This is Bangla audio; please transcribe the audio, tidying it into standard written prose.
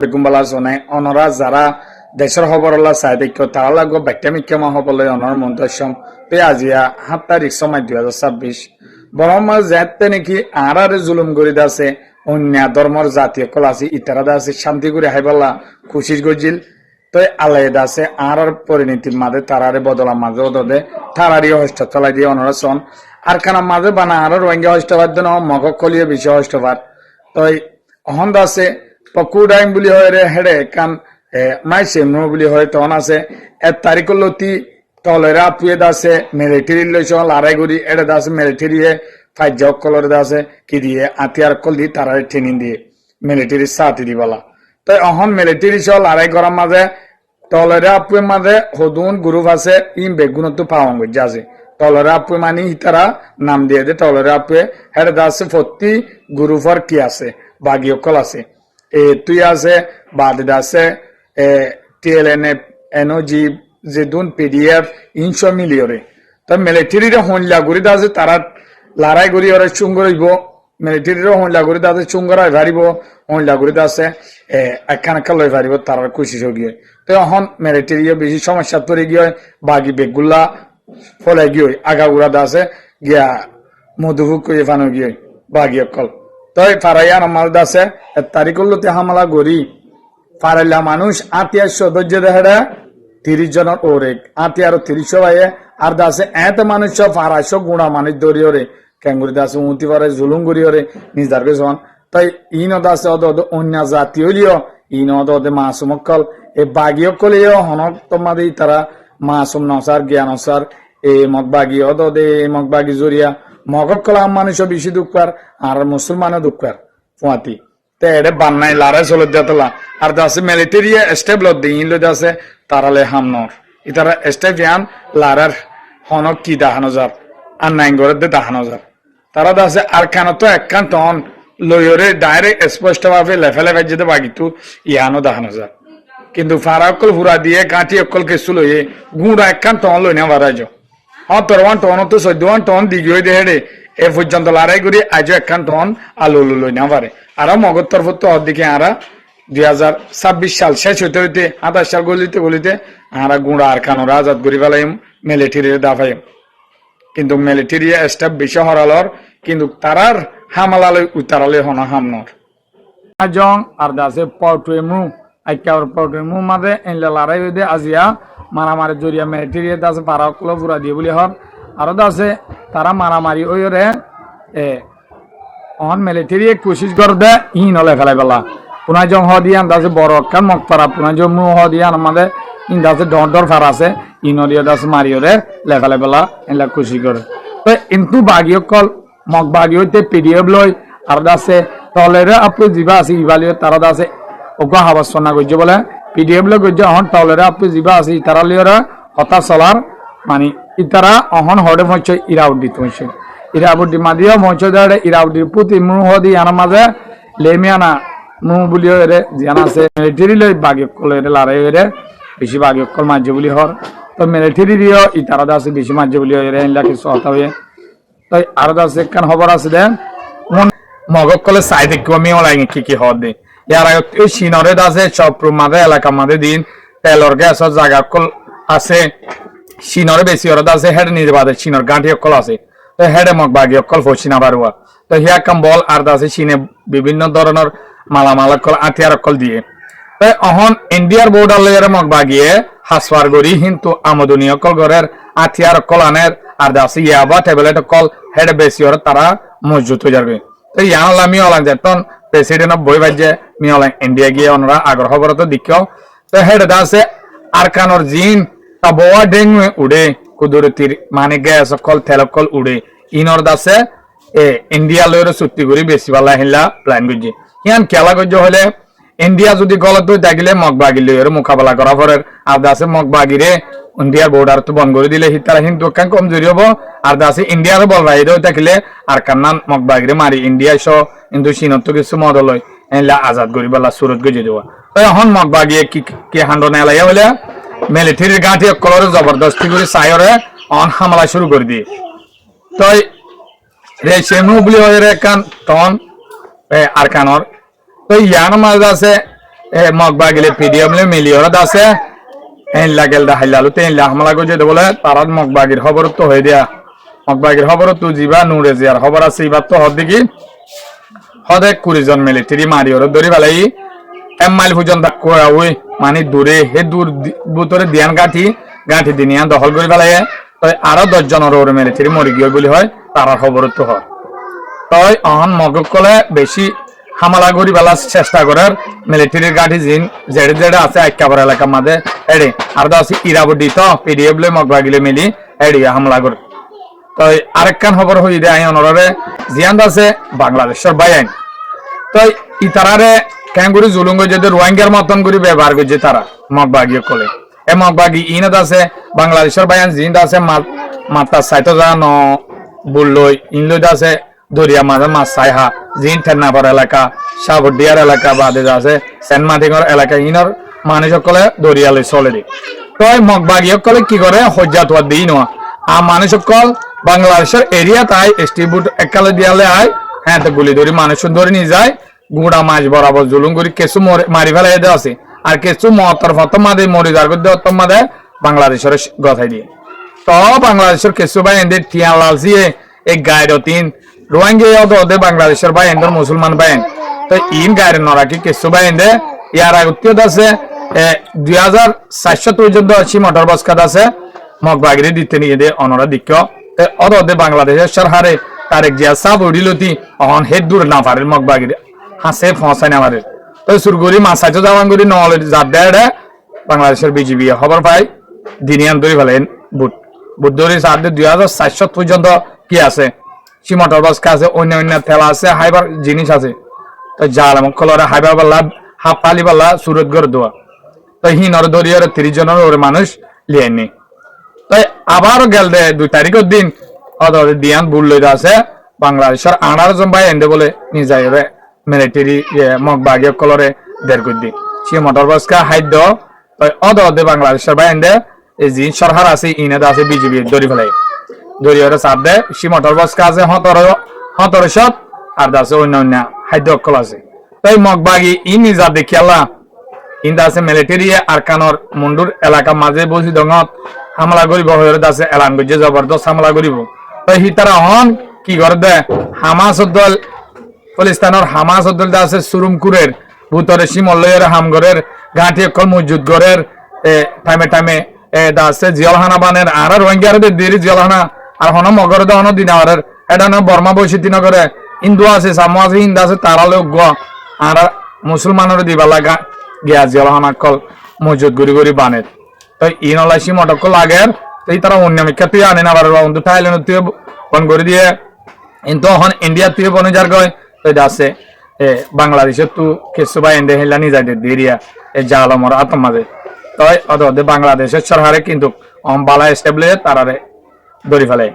বেগুম্বালা জনে অনরা যারা দেশের খবরলা চাই দেখ তারা লাগো ব্যাখ্যামিক্ষমা হবলে অনর মন্তস্যম পে আজিয়া ৭ তারিখ সময় ২০২৬ বরং যেতে নাকি আর জুলুম করি আছে অন্য ধর্মর জাতীয় কল আছে ইতারা আছে শান্তি করে হাইবাল্লা খুশি গজিল তো আলাদা আছে আর পরিণতির মাঝে তারারে বদলা মাঝে ওদে তারারি হস্ত চলাই দিয়ে অনরা সন আর কানা মাঝে বানা আর রোহিঙ্গা হস্তবাদ মগ কলিয়ে বিষয় হস্তবাদ তো অহন আছে পকুডাইম বুলি হয় রে হেডে কান মাইছে নো বুলি হয় তখন আছে ১ তারিখ লতি তলেরা পুয়ে দাসে মিলিটারি লইছ লড়াই করি এটা দাসে মিলিটারি ফাইজ কলর দাসে কি দিয়ে আতিয়ার কল দি তারা ট্রেনিং দিয়ে মিলিটারি সাথে দিবালা তো অহন মিলিটারি ছ লড়াই করার মাঝে তলেরা পুয়ে মাঝে হদুন গ্রুপ আছে ইম বেগুনত পাওয়াং যাছে তলেরা পুয়ে মানে তারা নাম দিয়ে দে তলেরা পুয়ে হেডে দাসে প্রতি গ্রুপর কি আছে বাগিও কল আছে তুই আছে বাদ আছে টিএলএনএফ এনওজি যে দুন পিডিএফ ৩০০ মিলিয়রে তো মিলিটারির হল্লা করি আছে তারা লড়াই করি ওরা চুঙ্গর হইব মিলিটারির হল্লা করি আছে চুঙ্গর হয় ভারিব হল্লা করি আছে একখানা লই ভারিব তারা খুশি গিয়ে তো এখন মিলিটারি বেশি সমস্যা পড়ে গিয়ে বাকি বেগুলা ফলে গিয়ে আগাগুড়া আছে গিয়া মধুভুক করে ফানো গিয়ে বাগি অকল তো ফারাইয়ান আমার দাসে ১ তারিখ লতে হামলা করি ফারাইলা মানুষ আতিয়ার সদস্য দেহেরা ৩০ জনের ওরে আতিয়ার ৩০ ভাইয়ে আর দাসে এত মানুষ সব ২৫০ গুণা মানুষ দরিয়রে ক্যাঙ্গুরি দাসে উঁতি পারে জুলুম করিয়রে নিজদার সন তাই ইন দাসে অন্য জাতি হইলিও ইন অদে মাসুম অকল এ বাগি অকল হনক তোমাদের তারা মাসুম নসার জ্ঞান নসার এ মগবাগি অদে মগবাগি জরিয়া মগকলা মানুষ বেশি দুঃখার আর মুসলমানও দুঃখার ফুয়াতি তে এডে বান্নাই লারে চলে যাতলা আর দাসে মিলিটারি স্টেবল দিন লো দাসে তারালে হামনর ইতারা স্টেপ ইয়ান লারার হনক কি দাহানো যার আর নাইন গরে দে দাহানো যার তারা দাসে আর কেন তো একখান টন লইরে ডাইরেক্ট স্পষ্ট ভাবে লেফেলে যেতে বাগিতু ইয়ানো দাহানো যার কিন্তু ফারাকল হুরা দিয়ে কাঠি অকল কেসু লইয়ে গুড়া একখান টন লই না বারাজ তোর টন তো ১৪ টন দিগি হয়ে দেহে এ পর্যন্ত লড়াই করি আজ একখান টন আলু লই না পারে আর মগর তরফ তো অর্দিকে আরা ২০২৬ সাল শেষ হইতে হইতে ২৭ সাল গলিতে আরা গুঁড়া আর খানোর আজাদ করি ফেলাইম মিলিটারির দাফাইম কিন্তু মিলিটারি স্টাফ বেশি হরালর কিন্তু তারার হামালালে উতারালে হন হামনর জং আর দাসে পটুয়েমু আইকার পটুয়েমু মাঝে এনলে লড়াই হইতে আজিয়া মারামারি জরিয়া মিলিটারি দাসে পারাকলো পুরা দিয়ে বলি হর আরো দাসে তারা মারামারি ওই রে অন মিলিটারি কোশিশ কর দে ইন হলে ফেলাই পেলা পুনা জং হ দিয়ান দাসে বড় কান মকপারা পুনা জং মু হ দিয়ান আমাদের ইন দাসে ডর ফার আছে ইন দিয়ে দাসে মারিও রে লেফালে পেলা এনলা খুশি করে তো কিন্তু বাগিও কল মগ বাগি হইতে পিডিএফ লই আর দাসে তলেরে আপু জিবা আছে ইবালিও তারা দাসে ওগা হাবাসনা গজ্জ বলে পিডিএফ লই গজ্জ হন তলেরে আপু জিবা আছে তারা লিওরা হতা চলার মানে ইতারা অহন হড়ে মঞ্চ ইরাউডি তুমছে ইরাউডি মাদিও মঞ্চ দাঁড়ে ইরাউডির পুতি মুহ দি আনা মাঝে লেমিয়ানা মুহ বুলিও এরে জানা আছে মিলিটারি লই বাগি কল এরে লড়াই এরে বেশি বাগি কল মাঝে বুলি হর তো মিলিটারি দিও ইতারা দাসে বেশি মাঝে বুলি এরে এনলা কিছু হতা হয়ে তাই আর দাসে কান খবর আছে দে মগক কলে সাইডে কমি ওলাই কি হদ দে ইয়ার আগে ওই সিনরে দাসে সব মাঝে এলাকা মাঝে দিন তেলর গ্যাস জায়গা কল আছে সিনরে বেশি ওরা আছে হেড নির্বাদে সিনর গাঁঠি অকল আছে তো হেডে মগ বাগি অকল ফসিনা বারুয়া তো হিয়া কাম বল আর দাসে সিনে বিভিন্ন ধরনের মালামাল অকল আতিয়ার অকল দিয়ে তো অহন ইন্ডিয়ার বর্ডার লয়ের মগ বাগিয়ে হাসপার গড়ি কিন্তু আমদনি অকল ঘরের আতিয়ার অকল আনের আর দাসে ইয়াবা ট্যাবলেট অকল হেড বেশি ওরা তারা মজুত হয়ে যাবে তো ইয়ানলা মিওলান যেতন প্রেসিডেন্ট অফ বই বাজে মিওলান ইন্ডিয়া গিয়ে ওনারা আগ্রহ করে তো দিকেও তো হেড দাসে আরকানোর জিন তাবোয়া ডেঙ্গু উড়ে কুদরতির মানে গ্যাস অকল তেল অকল উড়ে ইনর দাসে ইন্ডিয়া লয়ের চুক্তি করি বেশি ভালো হিলা প্ল্যান করছে ইয়ান খেলা করছে হলে ইন্ডিয়া যদি গলত হয়ে থাকিলে মগবাগি লয়ের মোকাবেলা করা পরের আর দাসে মগবাগিরে ইন্ডিয়ার বর্ডার তো বন্ধ করে দিলে তারা কিন্তু কমজোরি হবো আর দাসে ইন্ডিয়ার বল রাইড হয়ে থাকলে আর কান্নান মগবাগিরে মারি ইন্ডিয়া সহ কিন্তু চীনত কিছু মদল হয় এলা আজাদ করি বলা সুরত গজে দেওয়া তো এখন মগবাগিয়ে কি হান্ড নেলাইয়া হলে মিলিটারির গাঁঠি অকলরে জবরদস্তি করে সায়রে অন হামলা শুরু করে দিয়ে তো রে সেমু বলি হয় রে কান তন আর কানর তো ইয়ার মাঝে আছে মগবাগিলে পিডিএম মিলিয়র আছে গেল দা হাইলালু 3 লাখ হামলা গজে বলে তারা মগবাগির খবর তো হয়ে দেয়া মগবাগির খবর তো জিবা নুরে জিয়ার খবর আছে এবার তো হদ দেখি হদে 20 জন মিলিটারি মারি ওর দড়ি ফেলাই মাইল পর্যন্ত ওই মানে দূরে হে দূর ভিতরে দিয়ান গাঁঠি দিনিয়ান দখল করে ফেলাই আরো 10 জনের ওর মিলিটারি মরি গিয়ে বলি হয় তারা খবর তো হয় তাই অহন মগক কলে বেশি হামলা করি বেলা চেষ্টা করার মিলিটারির গাঠি জিন জেডে জেডে আছে একেবার এলাকার মাঝে এড়ে আর আছে ইরাবডি তো পিডিএফ লে মগবাগিলে মিলি এড়ে হামলা করে তাই আরেকখান খবর হই দেয় আইন অনরে জিয়ান আছে বাংলাদেশের বাইন তাই ইতারারে ক্যাঙ্গুরি জুলুঙ্গ যদি রোহিঙ্গার মতন করে ব্যবহার করছে তারা মগবাগিয়ে কলে এ মগবাগি ইনত আছে বাংলাদেশের বাইন জিন আছে মাতা সাইতো জান বুল্লই ইনলইদ আছে দরিয়া মাঝে মাছ সাইহা জিন ঠেন্নাপর এলাকা সাবডিয়ার এলাকা বাদে আছে সেনমাটিঙর এলাকা ইনর মানুষ সকলে দরিয়ালে চলে দি তই মগবাগি সকলে কি করে হজ্জা তোয়া দিই নোয়া আর মানুষ সকল বাংলাদেশের এরিয়া তাই স্টিবুট একালে দিয়ালে আয় হ্যাঁ তো গুলি ধরি মানুষ ধরে নিয়ে যায় গুড়া মাছ বরাবর জুলুম করি কেঁচু মারি ফেলাই দেওয়া আছে আর কেঁচু মতর ফতম মাদে মরি যার করতে মাদে বাংলাদেশের গথাই দিয়ে তো বাংলাদেশের কেঁচু ভাই এদের টিয়া লালসিয়ে এই গাইড তিন রোহিঙ্গা ওদের বাংলাদেশের ভাই এদের মুসলমান ভাই তো ইন গাইড নরাকি কেঁচু ভাই এদে ইয়ার আগতীয় আছে 2400 পর্যন্ত আছে মোটর বাস কাদ আছে মগবাগিরি দিতে নিয়ে দে অনরা দিক্ষ ওদের বাংলাদেশের সরকারে তারেক জিয়া সাব উড়িলতি অহন হেদ দূর না পারে মগবাগিরি হাসে ফসাই না পারে তো সুরগুরি মাসাইতো জাওয়াঙ্গুরি নলে জাত দেড়ে বাংলাদেশের বিজিবি খবর পাই দিনিয়ান ধরে ফেলেন বুট ধরে সাড়ে 2400 পর্যন্ত কি আছে সি মোটর বাস আছে অন্য তেলা আছে হাইবার জিনিস আছে তো জাল কলরে হাইবার বাল্লা হাফ পালি বাল্লা সুরত গড় দোয়া তো হিনর দরিয়ার 30 জনের ওর মানুষ লিয়েনি তাই আবারও গেল দে 2 তারিখের দিন ওদের দিয়ান বুল্লইদ আছে বাংলাদেশের 18 জন ভাই এন্ডে বলে নিয়ে যায় মিলিটারি মগবাগিয়ে কলরে দেড় করে দিন সে মোটর বাস কা হাইদ ওদের বাংলাদেশের ভাই এন্ডে এই যে সরকার আছে ইনাদ আছে বিজেপি দড়ি ফেলাই দড়িয়ারে চাপ দেয় সে মোটর বাস কা আছে 1700 আর আছে অন্য হাইদ কল আছে তাই মগবাগি ই নিজা দেখিয়ালা ইন্দা আছে মিলিটারি আর কানর মুন্ডুর এলাকা মাঝে বসি দঙত হামলা করিব হয়ে আছে এলান গজে জবরদস্ত হামলা করিব তো হিতারা হন কি করে দে হামাস দল ফলিস্তানের হামাস দল আছে সুরুমকুরের ভূতরে শিমল্লয়ের হামগরের ঘাটি অকল মজুদ গরের টাইমে আছে জিয়ালহানা বানের আর রোহিঙ্গার দেরি জিয়ালহানা আর হন মগর দহন দিনাওয়ারের এটা না বর্মা বৈশিতি নগরে হিন্দু আছে সামু আছে হিন্দু আছে তারা লোক গ আর মুসলমানের দিবালা গিয়া জিয়ালহানা কল মজুদ গড়ি বানের তো ইনলাইসি মটক লাগের তো তারা অন্য মিক্ষা তুই আনে না পারবা অন্ত থাইল্যান্ড তুই বন করে দিয়ে কিন্তু এখন ইন্ডিয়া তুই বনে যার গয় তো আছে বাংলাদেশের তু কিছু বা ইন্ডিয়া হেলা নিয়ে যাই দিরিয়া এই জালমর আতম মাঝে তো ওদের বাংলাদেশের সরকারে কিন্তু বালা স্টেবলে তারারে ধরি ফেলে